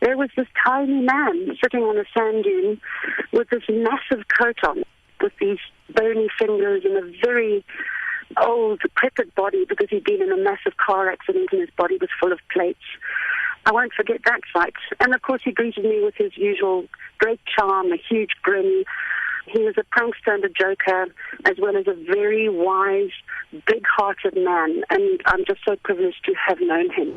there was this tiny man sitting on a sand dune with this massive coat on, with these bony fingers and a very old, decrepit body because he'd been in a massive car accident and his body was full of plates. I won't forget that sight. And of course he greeted me with his usual great charm, a huge grin. He was a prankster and a joker, as well as a very wise, big-hearted man, and I'm just so privileged to have known him.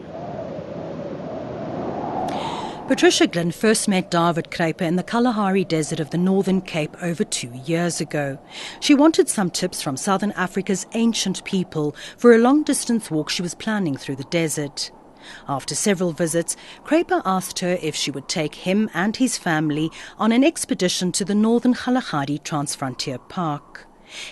Patricia Glyn first met Dawid Kruiper in the Kalahari Desert of the Northern Cape over 2 years ago. She wanted some tips from Southern Africa's ancient people for a long-distance walk she was planning through the desert. After several visits, Kruiper asked her if she would take him and his family on an expedition to the Northern Kalahari Transfrontier Park.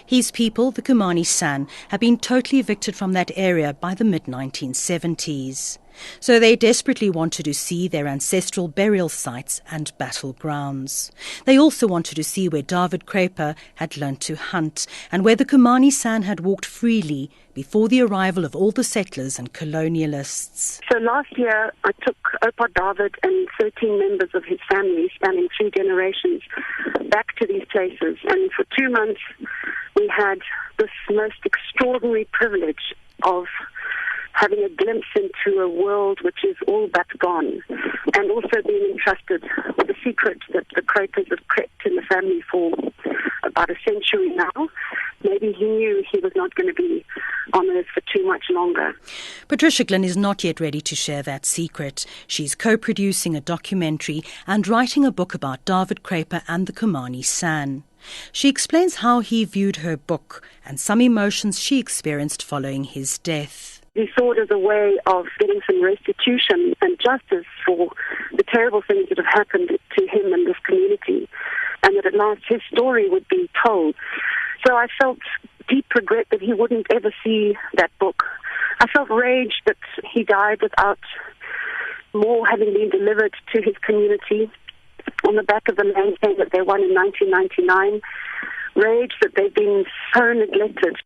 His people, the Khomani San, had been totally evicted from that area by the mid-1970s. So they desperately wanted to see their ancestral burial sites and battlegrounds. They also wanted to see where Dawid Kruiper had learnt to hunt and where the Khomani San had walked freely before the arrival of all the settlers and colonialists. So last year I took Opa Dawid and 13 members of his family, spanning 3 generations, back to these places. And for 2 months we had this most extraordinary privilege of having a glimpse into a world which is all but gone, and also being entrusted with a secret that the Kruipers have kept in the family for about a century now. Maybe he knew he was not going to be on Earth for too much longer. Patricia Glyn is not yet ready to share that secret. She's co-producing a documentary and writing a book about Dawid Kruiper and the Khomani San. She explains how he viewed her book and some emotions she experienced following his death. He saw it as a way of getting some restitution and justice for the terrible things that have happened to him and this community, and that at last his story would be told. So I felt deep regret that he wouldn't ever see that book. I felt rage that he died without more having been delivered to his community on the back of the land claim that they won in 1999. Rage that they've been so neglected.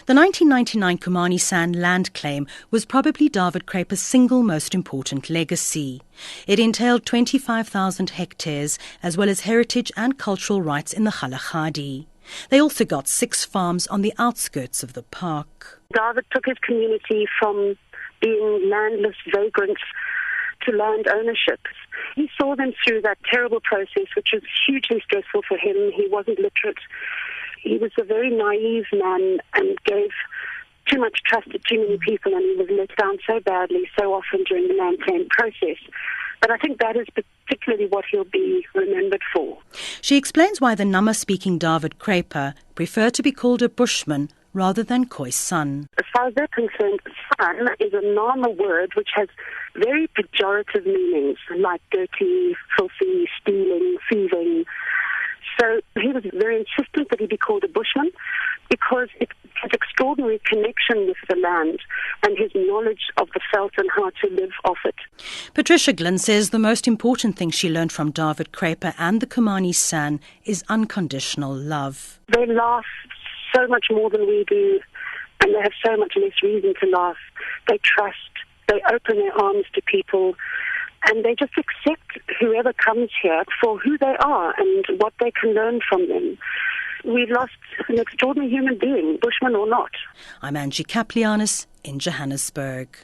The 1999 Khomani San land claim was probably Dawid Kruiper's single most important legacy. It entailed 25,000 hectares as well as heritage and cultural rights in the Kalahari. They also got 6 farms on the outskirts of the park. Dawid took his community from being landless vagrants to land ownership. He saw them through that terrible process, which was hugely stressful for him. He wasn't literate. He was a very naive man and gave too much trust to too many people, and he was let down so badly so often during the land claim process. But I think that is particularly what he'll be remembered for. She explains why the Nama-speaking Dawid Kruiper preferred to be called a bushman rather than Khoisan. As far as they're concerned, San is a Nama word which has very pejorative meanings, like dirty, filthy, stealing, thieving. So he was very insistent that he be called a bushman because it has extraordinary connection with the land and his knowledge of the veld and how to live off it. Patricia Glyn says the most important thing she learned from Dawid Kruiper and the Khomani San is unconditional love. They laugh so much more than we do, and they have so much less reason to laugh. They trust, they open their arms to people, and they just accept whoever comes here for who they are and what they can learn from them. We've lost an extraordinary human being, bushman or not. I'm Angie Kapelianis in Johannesburg.